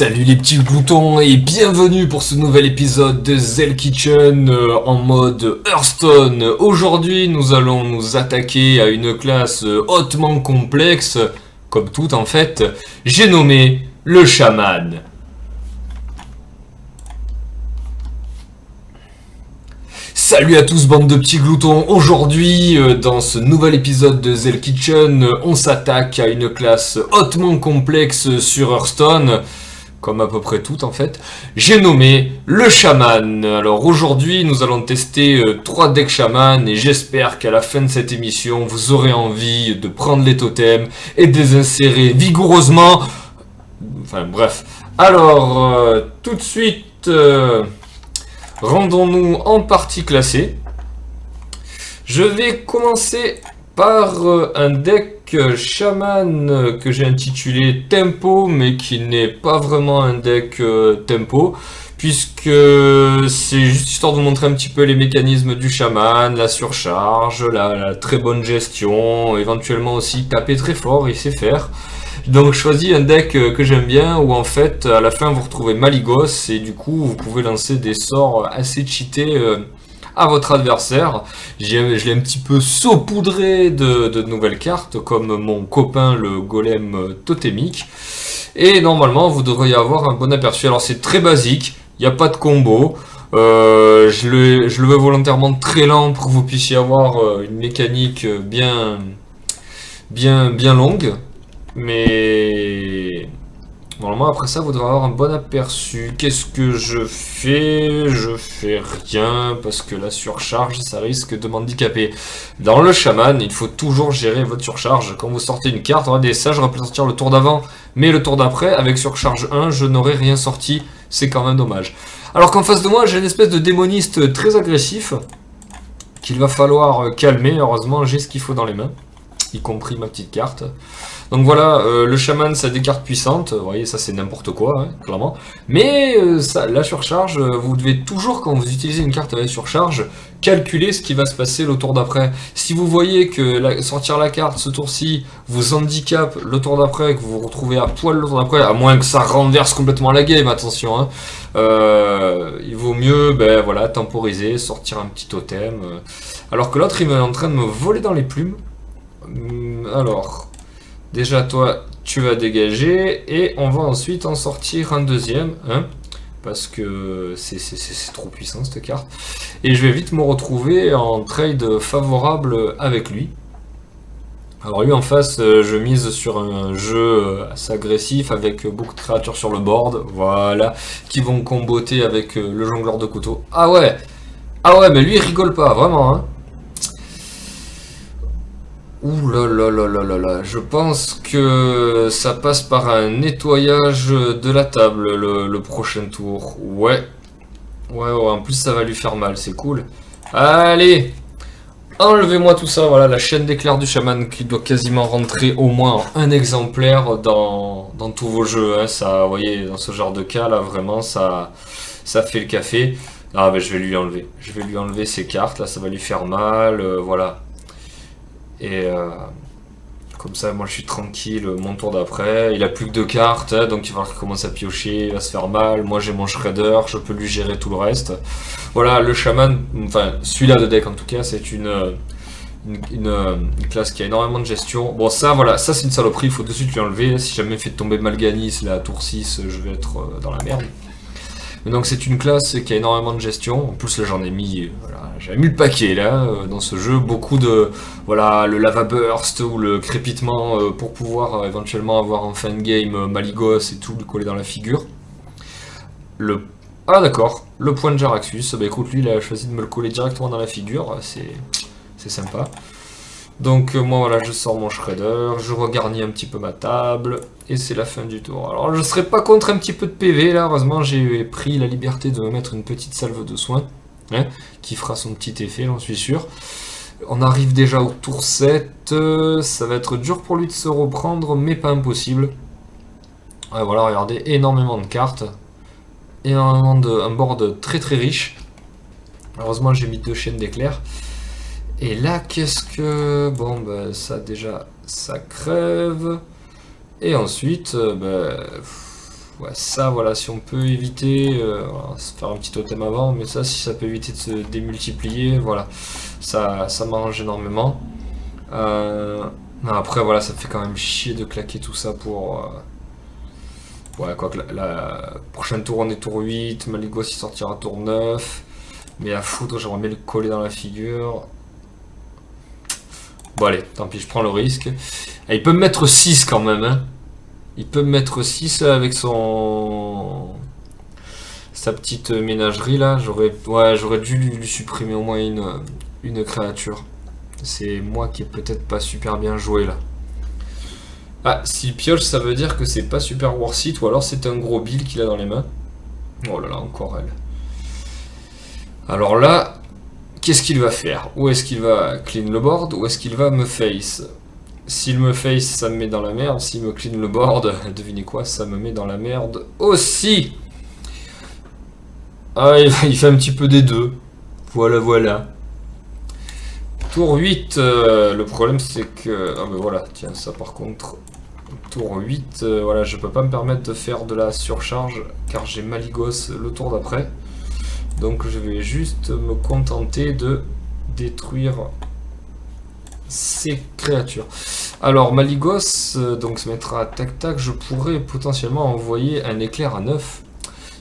Salut les petits gloutons et bienvenue pour ce nouvel épisode de Zell Kitchen en mode Hearthstone. Aujourd'hui nous allons nous attaquer à une classe hautement complexe, comme toute en fait, j'ai nommé le chaman. Salut à tous bande de petits gloutons, aujourd'hui dans ce nouvel épisode de Zell Kitchen, on s'attaque à une classe hautement complexe sur Hearthstone. Comme à peu près tout en fait, j'ai nommé le chaman. Alors aujourd'hui nous allons tester 3 decks chaman et j'espère qu'à la fin de cette émission vous aurez envie de prendre les totems et de les insérer vigoureusement. Enfin bref. Alors tout de suite rendons-nous en partie classée. Je vais commencer par un deck chaman que j'ai intitulé Tempo, mais qui n'est pas vraiment un deck Tempo, puisque c'est juste histoire de vous montrer un petit peu les mécanismes du chaman, la surcharge, la très bonne gestion, éventuellement aussi taper très fort, il sait faire. Donc je choisis un deck que j'aime bien, où en fait à la fin vous retrouvez Malygos, et du coup vous pouvez lancer des sorts assez cheatés à votre adversaire. Je l'ai un petit peu saupoudré de nouvelles cartes, comme mon copain le golem totémique. Et normalement, vous devriez avoir un bon aperçu. Alors c'est très basique, il n'y a pas de combo. Je le veux volontairement très lent pour que vous puissiez avoir une mécanique bien longue. Mais normalement, après ça, vous devrez avoir un bon aperçu. Qu'est-ce que je fais? Je fais rien, parce que la surcharge, ça risque de m'handicaper. Dans le chaman, il faut toujours gérer votre surcharge. Quand vous sortez une carte, regardez ça, j'aurais pu sortir le tour d'avant, mais le tour d'après, avec surcharge 1, je n'aurais rien sorti. C'est quand même dommage. Alors qu'en face de moi, j'ai une espèce de démoniste très agressif, qu'il va falloir calmer. Heureusement, j'ai ce qu'il faut dans les mains, y compris ma petite carte. Donc voilà, le chaman ça a des cartes puissantes, vous voyez ça c'est n'importe quoi, hein, clairement. Mais ça, la surcharge, vous devez toujours quand vous utilisez une carte avec surcharge, calculer ce qui va se passer le tour d'après. Si vous voyez que sortir la carte ce tour-ci vous handicape le tour d'après, que vous vous retrouvez à poil le tour d'après, à moins que ça renverse complètement la game, attention, hein, il vaut mieux voilà, temporiser, sortir un petit totem. Alors que l'autre il est en train de me voler dans les plumes. Alors... Déjà, toi, tu vas dégager, et on va ensuite en sortir un deuxième, hein, parce que c'est trop puissant cette carte. Et je vais vite me retrouver en trade favorable avec lui. Alors lui en face, je mise sur un jeu assez agressif, avec beaucoup de créatures sur le board, voilà, qui vont comboter avec le jongleur de couteau. Ah ouais, mais lui il rigole pas, vraiment, hein. Ouh là là là là là là, je pense que ça passe par un nettoyage de la table le prochain tour. Ouais, en plus ça va lui faire mal, c'est cool. Allez, enlevez-moi tout ça, voilà, la chaîne d'éclair du chaman qui doit quasiment rentrer au moins en un exemplaire dans tous vos jeux. Hein. Ça, vous voyez, dans ce genre de cas là, vraiment, ça fait le café. Ah je vais lui enlever. Je vais lui enlever ces cartes, là ça va lui faire mal, voilà. Et comme ça, moi je suis tranquille, mon tour d'après. Il a plus que 2 cartes, hein, donc il va falloir qu'il commence à piocher, il va se faire mal. Moi j'ai mon shredder, je peux lui gérer tout le reste. Voilà, le chaman, enfin celui-là de deck en tout cas, c'est une classe qui a énormément de gestion. Bon, ça voilà, ça c'est une saloperie, il faut de suite lui enlever. Si jamais il fait tomber Malganis, la tour 6, je vais être dans la merde. Mais donc c'est une classe qui a énormément de gestion. En plus là j'en ai mis, voilà, j'ai mis le paquet là dans ce jeu, beaucoup de, voilà, le lava burst ou le crépitement pour pouvoir éventuellement avoir en fin de game Malygos et tout lui coller dans la figure. Ah d'accord, le point de Jaraxxus, bah écoute lui il a choisi de me le coller directement dans la figure, c'est sympa. Donc moi voilà, je sors mon shredder, je regarnis un petit peu ma table, et c'est la fin du tour. Alors je serais pas contre un petit peu de PV là, heureusement j'ai pris la liberté de me mettre une petite salve de soin, hein, qui fera son petit effet, j'en suis sûr. On arrive déjà au tour 7, ça va être dur pour lui de se reprendre, mais pas impossible. Ouais, voilà, regardez, énormément de cartes, un board très très riche. Heureusement j'ai mis 2 chaînes d'éclairs. Et là, qu'est-ce que... Bon, ça déjà, ça crève. Et ensuite, Ouais, ça, voilà, si on peut éviter, voilà, se faire un petit totem avant, mais ça, si ça peut éviter de se démultiplier, voilà, ça m'arrange énormément. Non, après, voilà, ça me fait quand même chier de claquer tout ça pour... ouais, quoi que la prochaine tour, on est tour 8, Maligos, il sortira tour 9, mais à foutre, j'aimerais bien le coller dans la figure. Bon, allez, tant pis, je prends le risque. Et il peut me mettre 6 quand même, hein. Il peut me mettre 6 avec sa petite ménagerie là. J'aurais dû lui supprimer au moins une créature. C'est moi qui ai peut-être pas super bien joué là. Ah, s'il pioche, ça veut dire que c'est pas super worth it, ou alors c'est un gros bill qu'il a dans les mains. Oh là là, encore elle. Alors là, qu'est-ce qu'il va faire? Où est-ce qu'il va clean le board? Ou est-ce qu'il va me face? S'il me face, ça me met dans la merde. S'il me clean le board, devinez quoi, ça me met dans la merde aussi. Ah, il fait un petit peu des deux. Voilà, voilà. Tour 8, le problème c'est que... Ah ben voilà, tiens, ça par contre... Tour 8, voilà, je peux pas me permettre de faire de la surcharge, car j'ai Maligos le tour d'après. Donc je vais juste me contenter de détruire ces créatures. Alors Maligos, donc se mettra tac tac, je pourrais potentiellement envoyer un éclair à 9.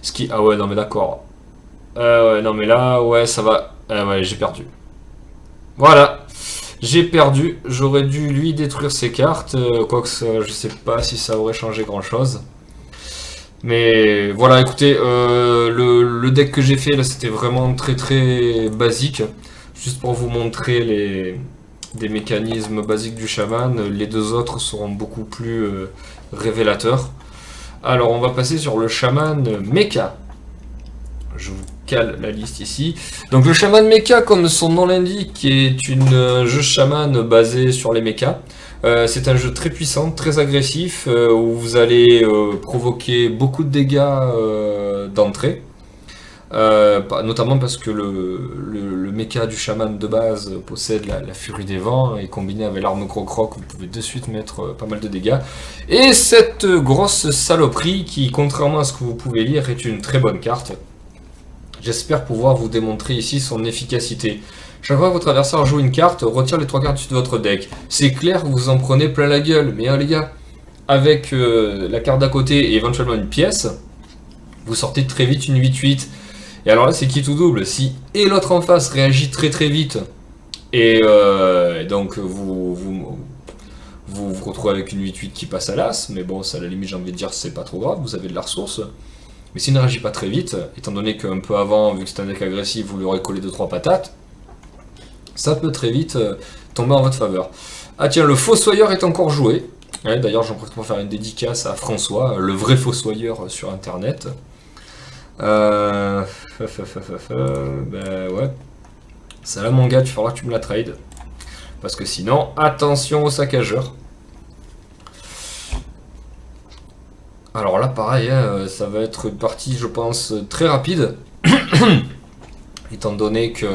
Ce qui... Ah ouais, non mais d'accord. Ouais, non mais là, ouais, ça va... ouais, j'ai perdu. Voilà. J'ai perdu. J'aurais dû lui détruire ses cartes. Quoique je sais pas si ça aurait changé grand chose. Mais voilà, écoutez, le deck que j'ai fait là, c'était vraiment très très basique. Juste pour vous montrer des mécanismes basiques du chaman. Les deux autres seront beaucoup plus révélateurs. Alors, on va passer sur le chaman mecha. Je vous cale la liste ici. Donc le chaman mecha, comme son nom l'indique, est un jeu chaman basé sur les mechas. C'est un jeu très puissant, très agressif, où vous allez provoquer beaucoup de dégâts d'entrée. Notamment parce que le mecha du chaman de base possède la furie des vents, et combiné avec l'arme croc-croc, vous pouvez de suite mettre pas mal de dégâts. Et cette grosse saloperie, qui contrairement à ce que vous pouvez lire, est une très bonne carte. J'espère pouvoir vous démontrer ici son efficacité. Chaque fois que votre adversaire joue une carte, retire les 3 cartes de votre deck. C'est clair, vous en prenez plein la gueule, mais les gars, avec la carte d'à côté et éventuellement une pièce, vous sortez très vite une 8-8. Et alors là, c'est qui tout double? Si et l'autre en face réagit très très vite, et donc vous vous retrouvez avec une 8-8 qui passe à l'as, mais bon, ça à la limite, j'ai envie de dire, c'est pas trop grave, vous avez de la ressource. Mais s'il ne réagit pas très vite, étant donné qu'un peu avant, vu que c'est un deck agressif, vous lui aurez collé 2-3 patates, ça peut très vite tomber en votre faveur. Ah tiens, le Fossoyeur est encore joué. Ouais, d'ailleurs, j'en profite pour faire une dédicace à François, le vrai Fossoyeur sur Internet. Ben ouais. Ça là, mon gars, tu faudra que tu me la trades. Parce que sinon, attention au saccageur. Alors là, pareil, hein, ça va être une partie, je pense, très rapide. Étant donné que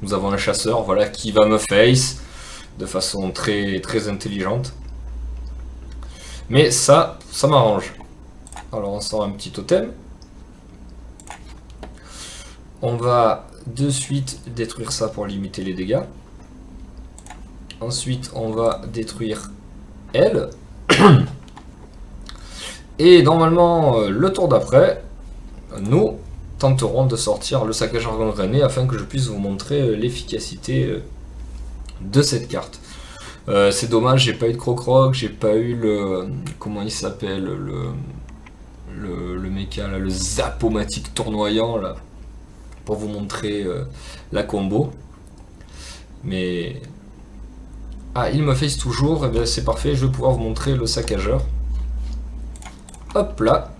nous avons un chasseur, voilà, qui va me face de façon très, très intelligente. Mais ça m'arrange. Alors on sort un petit totem. On va de suite détruire ça pour limiter les dégâts. Ensuite, on va détruire elle. Et normalement, le tour d'après, nous tenterons de sortir le saccageur gangréné afin que je puisse vous montrer l'efficacité de cette carte. C'est dommage, j'ai pas eu de croc-croc, j'ai pas eu le... Comment il s'appelle, le mecha, là, le zapomatique tournoyant, là, pour vous montrer la combo. Mais... Ah, il me face toujours, et bien c'est parfait, je vais pouvoir vous montrer le saccageur. Hop là.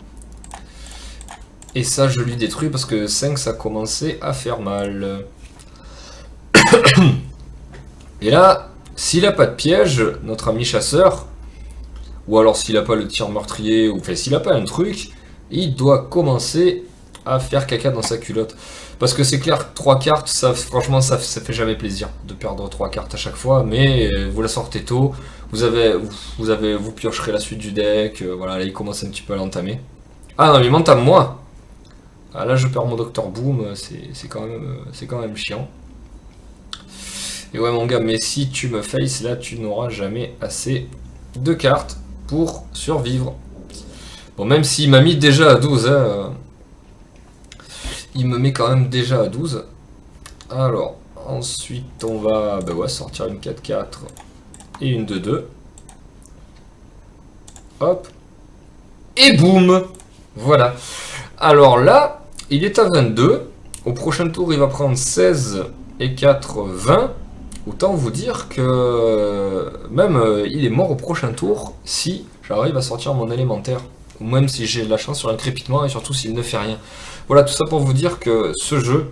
Et ça, je lui détruis parce que 5, ça commençait à faire mal. Et là, s'il n'a pas de piège, notre ami chasseur, ou alors s'il n'a pas le tir meurtrier, ou enfin s'il n'a pas un truc, il doit commencer à faire caca dans sa culotte. Parce que c'est clair, 3 cartes, ça, franchement, ça fait jamais plaisir de perdre 3 cartes à chaque fois, mais vous la sortez tôt, Vous piocherez la suite du deck. Voilà, là il commence un petit peu à l'entamer. Ah non, mais il m'entame moi. Ah, là je perds mon Docteur Boom, c'est quand même chiant. Et ouais mon gars, mais si tu me face, là tu n'auras jamais assez de cartes pour survivre. Bon, même s'il m'a mis déjà à 12, hein, il me met quand même déjà à 12. Alors, ensuite on va bah ouais, sortir une 4-4 et une 2-2. Hop. Et boum. Voilà. Alors là, il est à 22. Au prochain tour, il va prendre 16 et 4, 20. Autant vous dire que même il est mort au prochain tour si j'arrive à sortir mon élémentaire. Ou même si j'ai de la chance sur un crépitement et surtout s'il ne fait rien. Voilà, tout ça pour vous dire que ce jeu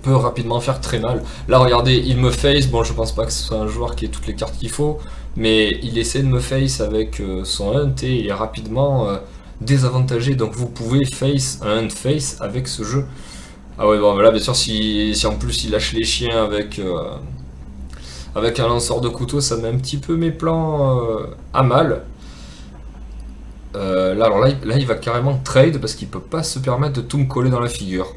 peut rapidement faire très mal. Là, regardez, il me face. Bon, je pense pas que ce soit un joueur qui ait toutes les cartes qu'il faut. Mais il essaie de me face avec son hunt et il est rapidement désavantagé. Donc vous pouvez face un hunt face avec ce jeu. Ah ouais, bon, là, bien sûr, si en plus il lâche les chiens avec un lanceur de couteau, ça met un petit peu mes plans à mal. Là, il va carrément trade parce qu'il peut pas se permettre de tout me coller dans la figure.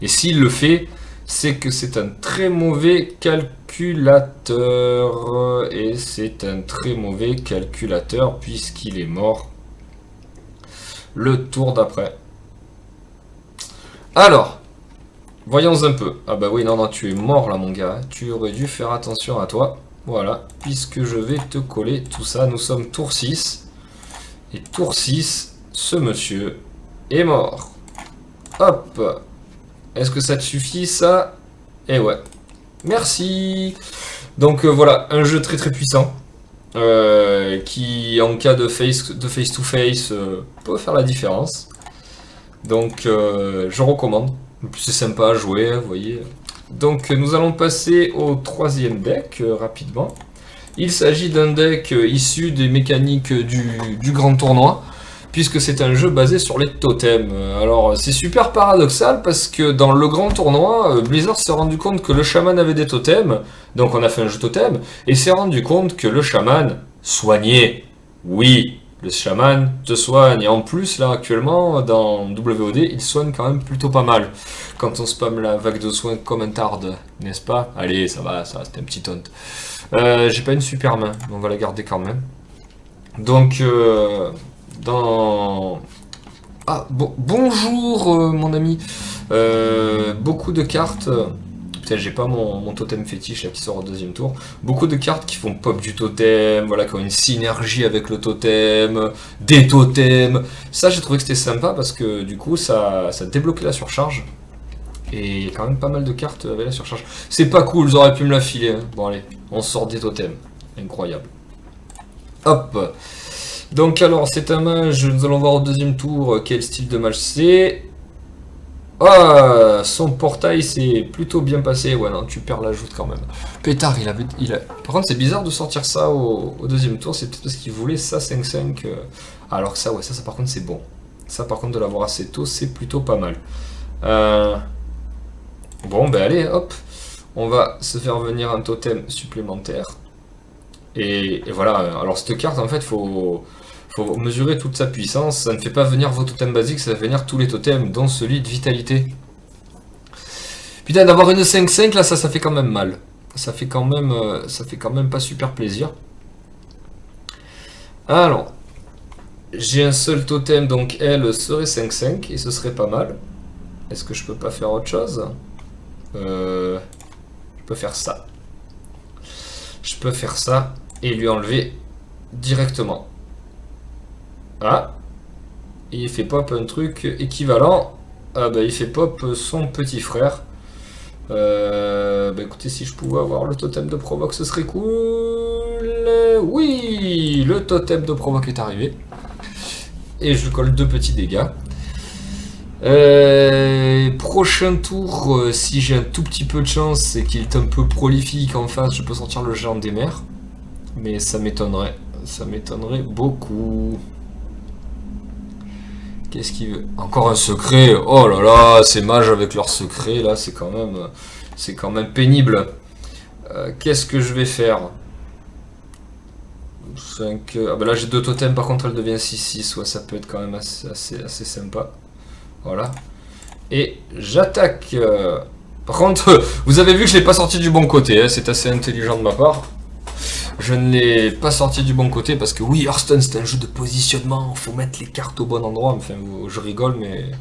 Et s'il le fait, c'est que c'est un très mauvais calculateur. Et c'est un très mauvais calculateur puisqu'il est mort le tour d'après. Alors, voyons un peu. Ah bah oui, non, non, tu es mort là mon gars. Tu aurais dû faire attention à toi. Voilà, puisque je vais te coller tout ça. Nous sommes tour 6. Et tour 6, ce monsieur est mort. Hop. Est-ce que ça te suffit ça? Eh ouais. Merci. Donc voilà, un jeu très très puissant. Qui en cas de face to face peut faire la différence. Donc je recommande. C'est sympa à jouer, vous voyez. Donc nous allons passer au troisième deck rapidement. Il s'agit d'un deck issu des mécaniques du grand tournoi, puisque c'est un jeu basé sur les totems. Alors c'est super paradoxal parce que dans le grand tournoi, Blizzard s'est rendu compte que le chaman avait des totems, donc on a fait un jeu totem, et s'est rendu compte que le chaman soignait. Oui, le chaman te soigne, et en plus là actuellement dans WOD, il soigne quand même plutôt pas mal. Quand on spam la vague de soins comme un tarde, n'est-ce pas? Allez, ça va, c'était un petit taunt. J'ai pas une super main, mais on va la garder quand même. Donc, Ah, bonjour mon ami. Beaucoup de cartes. Putain, j'ai pas mon totem fétiche là qui sort au deuxième tour. Beaucoup de cartes qui font pop du totem, voilà, qui ont une synergie avec le totem, des totems. Ça, j'ai trouvé que c'était sympa parce que du coup, ça débloquait la surcharge. Et il y a quand même pas mal de cartes avec la surcharge. C'est pas cool, ils auraient pu me la filer. Hein. Bon allez, on sort des totems. Incroyable. Hop. Donc alors, c'est un mage, nous allons voir au deuxième tour quel style de mage c'est. Ah, son portail s'est plutôt bien passé. Ouais non, tu perds la joute quand même. Pétard, il a... Par contre, c'est bizarre de sortir ça au deuxième tour. C'est peut-être parce qu'il voulait ça 5-5. Alors que ça, ouais, ça par contre c'est bon. Ça par contre de l'avoir assez tôt, c'est plutôt pas mal. Bon, ben allez, hop, on va se faire venir un totem supplémentaire. Et voilà, alors cette carte, en fait, faut mesurer toute sa puissance. Ça ne fait pas venir vos totems basiques, ça va venir tous les totems, dont celui de vitalité. Putain, d'avoir une 5-5, là, ça fait quand même mal. Ça fait quand même pas super plaisir. Alors, j'ai un seul totem, donc elle serait 5-5, et ce serait pas mal. Est-ce que je peux pas faire autre chose ? Je peux faire ça. Je peux faire ça et lui enlever directement. Ah. Et il fait pop un truc équivalent. Ah bah il fait pop son petit frère. Bah écoutez, si je pouvais avoir le totem de provoque, ce serait cool. Oui, le totem de provoque est arrivé. Et je colle 2 petits dégâts. Prochain tour, si j'ai un tout petit peu de chance et qu'il est un peu prolifique en face, je peux sortir le géant des mers. Mais ça m'étonnerait. Ça m'étonnerait beaucoup. Qu'est-ce qu'il veut? Encore un secret. Oh là là, ces mages avec leur secret, là, c'est quand même pénible. Qu'est-ce que je vais faire? 5... Ah bah là j'ai 2 totems, par contre elle devient 6-6. Ouais, ça peut être quand même assez sympa. Voilà. Et j'attaque. Par contre, vous avez vu que je l'ai pas sorti du bon côté. Hein, c'est assez intelligent de ma part. Je ne l'ai pas sorti du bon côté parce que oui, Hearthstone c'est un jeu de positionnement. Faut mettre les cartes au bon endroit. Enfin, je rigole, mais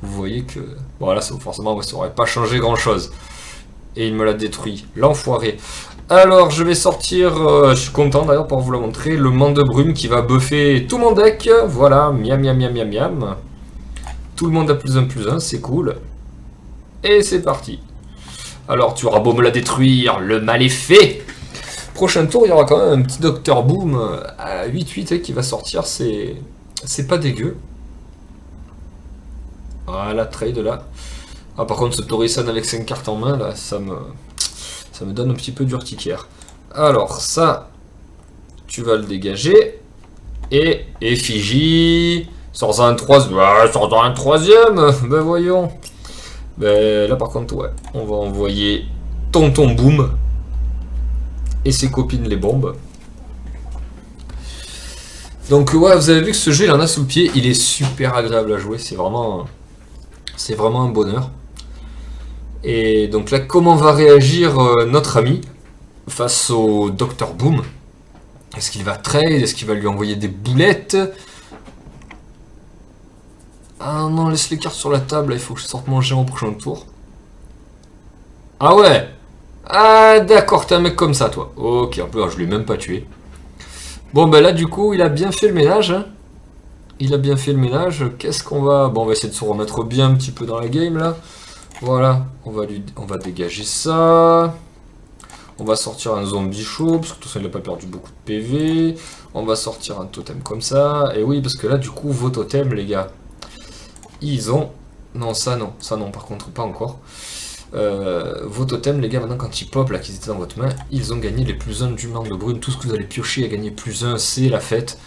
vous voyez que... Voilà, forcément, ça aurait pas changé grand-chose. Et il me l'a détruit. L'enfoiré. Alors, je vais sortir, je suis content d'ailleurs pour vous le montrer, le Mande de Brume qui va buffer tout mon deck. Voilà, miam miam miam miam miam. Tout le monde a +1/+1, c'est cool. Et c'est parti. Alors, tu auras beau me la détruire, le mal est fait. Prochain tour, il y aura quand même un petit Dr Boom à 8-8 qui va sortir, c'est pas dégueu. Voilà, trade là. Ah, par contre, ce Torisan avec 5 cartes en main, là, ça me donne un petit peu d'urticaire. Alors, ça, tu vas le dégager. Et effigie. Sors un troisième. Ouais, sors un troisième. Ben voyons. Ben là, par contre, ouais. On va envoyer Tonton Boom. Et ses copines les bombes. Donc, ouais, vous avez vu que ce jeu, il en a sous le pied. Il est super agréable à jouer. C'est vraiment un bonheur. Et donc là, comment va réagir notre ami face au Dr Boom? Est-ce qu'il va trade? Est-ce qu'il va lui envoyer des boulettes? Ah non, laisse les cartes sur la table, il faut que je sorte mon géant au prochain tour. Ah ouais. Ah d'accord, t'es un mec comme ça toi. Ok, en plus je l'ai même pas tué. Bon ben là du coup, il a bien fait le ménage. Hein. Il a bien fait le ménage. Qu'est-ce qu'on va... Bon, on va essayer de se remettre bien un petit peu dans la game là. Voilà, on va dégager ça. On va sortir un zombie chaud, parce que tout ça il n'a pas perdu beaucoup de PV. On va sortir un totem comme ça. Et oui, parce que là du coup, vos totems les gars, ils ont... Non, ça non, par contre pas encore. Vos totems les gars, maintenant quand ils pop là, qu'ils étaient dans votre main, ils ont gagné les +1 du Mande de Brume. Tout ce que vous allez piocher a gagné +1, c'est la fête.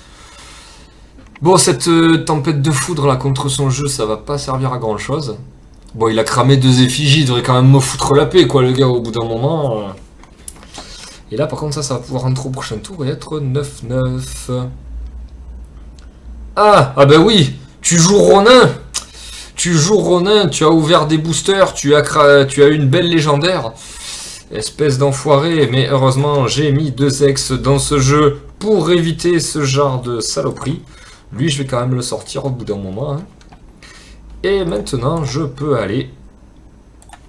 Bon, cette tempête de foudre là contre son jeu, ça va pas servir à grand chose. Bon, il a cramé 2 effigies, il devrait quand même me foutre la paix, quoi, le gars, au bout d'un moment. Et là, par contre, ça va pouvoir rentrer au prochain tour et être 9-9. Ah bah oui, tu joues Ronin. Tu joues Ronin, tu as ouvert des boosters, tu as une belle légendaire. Espèce d'enfoiré, mais heureusement, j'ai mis 2 ex dans ce jeu pour éviter ce genre de saloperie. Lui, je vais quand même le sortir au bout d'un moment, hein. Et maintenant, je peux aller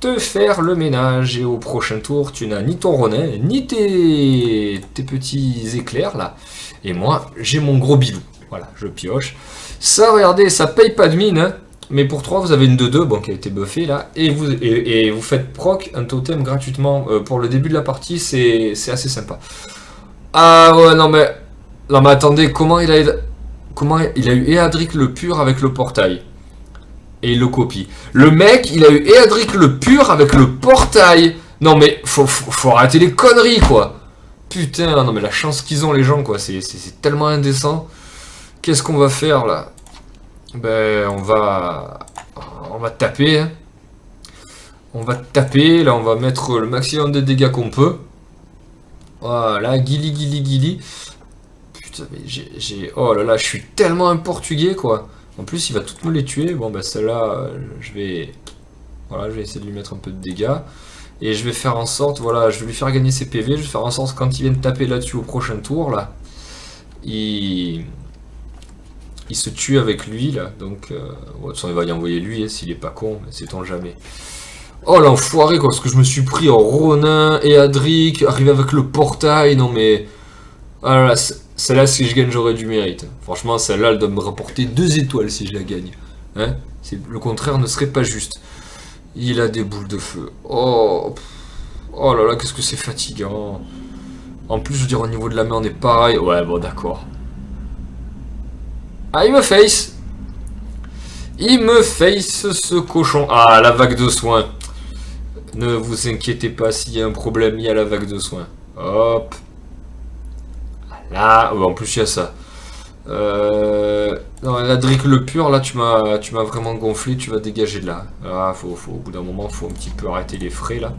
te faire le ménage. Et au prochain tour, tu n'as ni ton Ronin, ni tes petits éclairs, là. Et moi, j'ai mon gros bilou. Voilà, je pioche. Ça, regardez, ça paye pas de mine, hein. Mais pour 3, vous avez une 2-2, bon, qui a été buffée, là. Et vous faites proc un totem gratuitement pour le début de la partie. C'est assez sympa. Ah ouais, non mais attendez, comment il a eu Eadric le pur avec le portail? Et il le copie. Le mec, il a eu Eadric le pur avec le portail. Non mais, faut arrêter les conneries, quoi. Putain, non mais la chance qu'ils ont les gens, quoi. C'est tellement indécent. Qu'est-ce qu'on va faire, là? Ben, on va taper. Hein. On va taper. Là, on va mettre le maximum de dégâts qu'on peut. Voilà, guili. Putain, mais oh là là, je suis tellement un portugais, quoi. En plus, il va toutes me les tuer. Bon, bah celle-là, je vais essayer de lui mettre un peu de dégâts. Et je vais faire en sorte, voilà, je vais lui faire gagner ses PV. Je vais faire en sorte, quand il vient de taper là-dessus au prochain tour, là, il se tue avec lui, là. Donc, de toute façon, il va y envoyer lui, hein, s'il est pas con, mais sait-on jamais. Oh, l'enfoiré, quoi, parce que je me suis pris en Ronin et Adric, arrivé avec le portail, non mais... Ah là là, celle-là, si je gagne, j'aurais du mérite. Franchement, celle-là, elle doit me rapporter 2 étoiles si je la gagne. Hein, le contraire ne serait pas juste. Il a des boules de feu. Oh, oh là là, qu'est-ce que c'est fatigant. En plus, je veux dire, au niveau de la main, on est pareil. Ouais, bon, d'accord. Ah, il me face. Il me face, ce cochon. Ah, la vague de soins. Ne vous inquiétez pas, s'il y a un problème, il y a la vague de soins. Hop. Là, en plus il y a ça. Non, Adric le pur, là tu m'as vraiment gonflé, tu vas dégager de là. Ah, au bout d'un moment, faut un petit peu arrêter les frais là.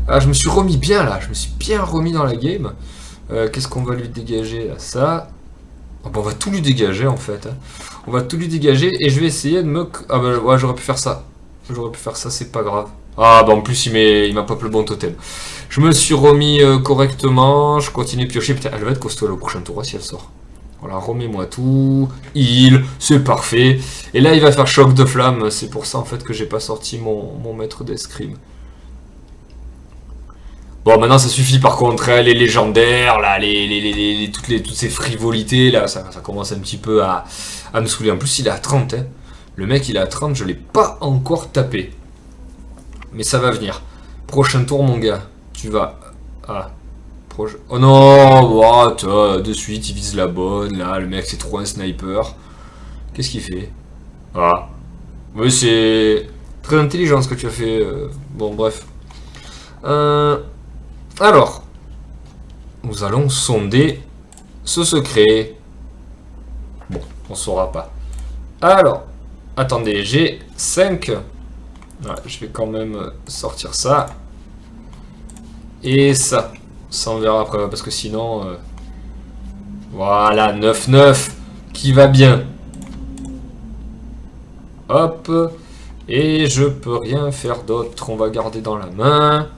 Ah, je me suis remis bien là, je me suis bien remis dans la game. Qu'est-ce qu'on va lui dégager là? Ça. Ah bah, on va tout lui dégager en fait, hein. On va tout lui dégager et je vais essayer de me... Ah bah ouais, j'aurais pu faire ça. J'aurais pu faire ça, c'est pas grave. Ah bah en plus il m'a pop le bon totem. Je me suis remis correctement, je continue de piocher. Putain, elle va être costaud le prochain tour si elle sort. Voilà, remets-moi tout. Heal, c'est parfait. Et là il va faire choc de flamme, c'est pour ça en fait que j'ai pas sorti mon maître d'escrime. Bon, maintenant ça suffit par contre, hein, les légendaires, là, toutes ces frivolités, là, ça commence un petit peu à me saouler. En plus, il est à 30, hein. Le mec, il est à 30, je l'ai pas encore tapé. Mais ça va venir. Prochain tour, mon gars. Tu vas... Ah. Oh non, what, de suite, il vise la bonne, là, le mec, c'est trop un sniper. Qu'est-ce qu'il fait? Ah. Oui, c'est très intelligent ce que tu as fait. Bon, bref. Alors, nous allons sonder ce secret. Bon, on saura pas. Alors, attendez, j'ai 5. Ouais, je vais quand même sortir ça. Et ça. Ça, on verra après, parce que sinon... Voilà, 9-9, qui va bien. Hop. Et je peux rien faire d'autre. On va garder dans la main.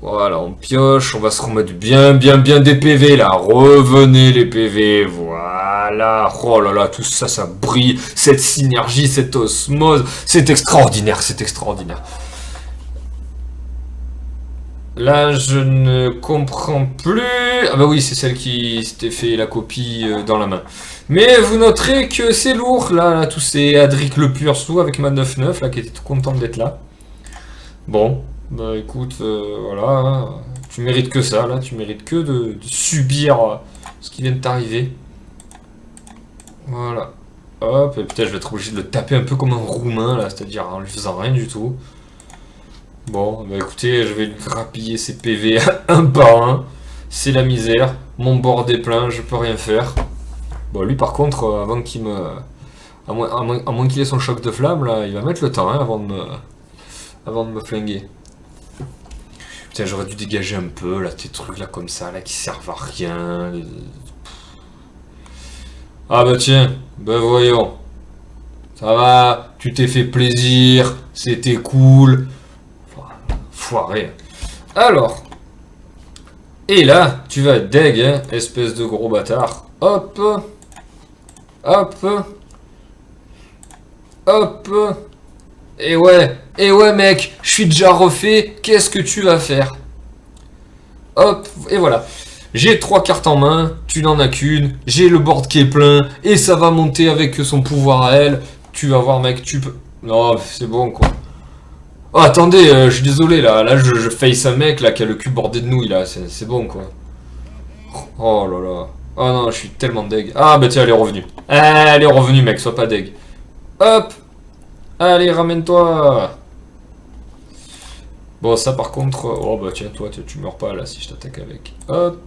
Voilà, on pioche, on va se remettre bien des PV là. Revenez les PV, voilà. Oh là là, tout ça, ça brille. Cette synergie, cette osmose, c'est extraordinaire, c'est extraordinaire. Là, je ne comprends plus. Ah bah oui, c'est celle qui s'était fait la copie dans la main. Mais vous noterez que c'est lourd, là, tous ces Adric le Pur, surtout avec ma 9-9, là, qui était tout content d'être là. Bon. Bah écoute, voilà, hein. Tu mérites que ça, là, tu mérites que de subir ce qui vient de t'arriver. Voilà. Hop, et putain, je vais être obligé de le taper un peu comme un roumain, là, c'est-à-dire en lui faisant rien du tout. Bon, bah écoutez, je vais lui grappiller ses PV un par un. C'est la misère. Mon board est plein, je peux rien faire. Bon, lui, par contre, avant qu'il me... À moins qu'il ait son choc de flamme, là, il va mettre le temps, hein, avant de me flinguer. Putain, j'aurais dû dégager un peu, là, tes trucs là comme ça, là, qui servent à rien. Ah bah tiens, bah voyons. Ça va, tu t'es fait plaisir, c'était cool. Foiré. Alors. Et là, tu vas être deg, hein, espèce de gros bâtard. Hop. Hop. Hop. Et ouais mec, je suis déjà refait, qu'est-ce que tu vas faire? Hop, et voilà. J'ai 3 cartes en main, tu n'en as qu'une, j'ai le board qui est plein, et ça va monter avec son pouvoir à elle. Tu vas voir mec, tu peux... Non, c'est bon quoi. Oh attendez, je suis désolé là je face un mec là qui a le cul bordé de nouilles là, c'est bon quoi. Oh là là. Oh non, je suis tellement deg. Ah bah tiens, elle est revenue. Elle est revenue mec, sois pas deg. Hop. Allez, ramène-toi. Bon, ça par contre... Oh bah tiens, toi, tu meurs pas là si je t'attaque avec. Hop.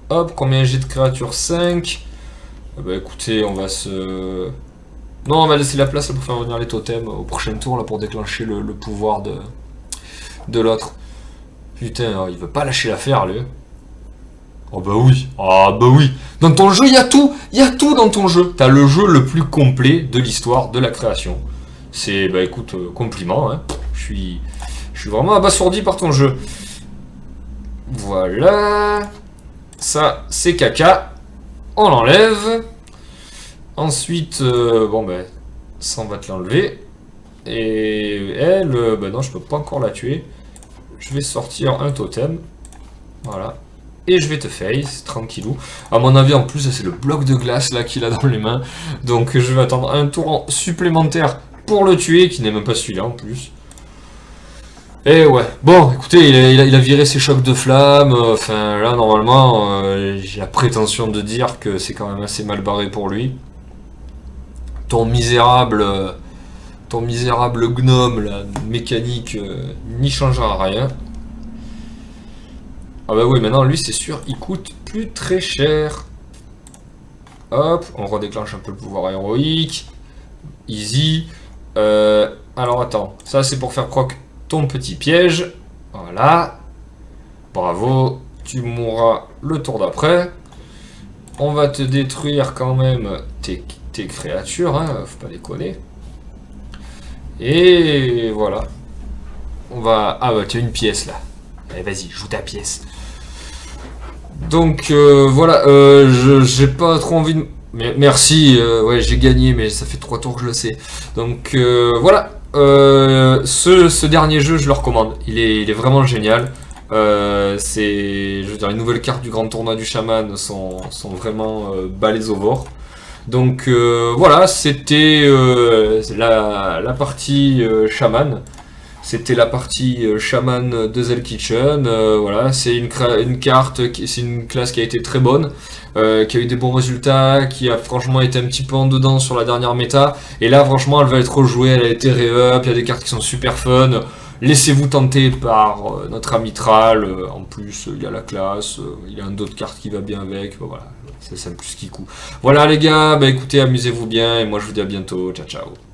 Hop, combien j'ai de créatures? 5. Bah écoutez, on va se... Non, on va laisser la place là, pour faire revenir les totems au prochain tour là pour déclencher le pouvoir de l'autre. Putain, oh, il veut pas lâcher l'affaire lui. Oh bah oui, ah bah oui. Dans ton jeu, il y a tout dans ton jeu. T'as le jeu le plus complet de l'histoire de la création. C'est, bah écoute, compliment, hein. Je suis vraiment abasourdi par ton jeu. Voilà. Ça, c'est caca. On l'enlève. Ensuite, bon ben, ça on va te l'enlever. Et elle, ben non, je peux pas encore la tuer. Je vais sortir un totem. Voilà. Et je vais te face, tranquillou. À mon avis, en plus, c'est le bloc de glace là qu'il a dans les mains. Donc je vais attendre un tour supplémentaire pour le tuer, qui n'est même pas celui-là en plus. Et ouais, bon, écoutez, il a viré ses chocs de flamme. Enfin, là, normalement, j'ai la prétention de dire que c'est quand même assez mal barré pour lui. Ton misérable gnome, là, mécanique, n'y changera rien. Ah bah oui, maintenant, lui, c'est sûr, il coûte plus très cher. Hop, on redéclenche un peu le pouvoir héroïque. Easy. Alors, attends, ça, c'est pour faire proc ton petit piège. Voilà. Bravo. tu mourras le tour d'après. On va te détruire quand même tes créatures, hein, faut pas déconner. Et voilà. On va... Ah bah tu as une pièce là. Allez vas-y, joue ta pièce. Donc voilà, j'ai pas trop envie de... Merci, ouais j'ai gagné mais ça fait 3 tours que je le sais. Donc voilà, ce dernier jeu je le recommande, il est vraiment génial. Je veux dire, les nouvelles cartes du grand tournoi du chaman sont vraiment balèzovores. Donc voilà, c'était la partie chaman. C'était la partie chaman de Zell Kitchen. Voilà, c'est une carte, c'est une classe qui a été très bonne, qui a eu des bons résultats, qui a franchement été un petit peu en dedans sur la dernière méta. Et là, franchement, elle va être rejouée, elle a été re-up, il y a des cartes qui sont super fun. Laissez-vous tenter par notre amiral. En plus, il y a la classe, il y a un d'autres cartes qui va bien avec. Voilà, c'est ça le plus qui coûte. Voilà les gars, bah écoutez, amusez-vous bien et moi je vous dis à bientôt. Ciao ciao.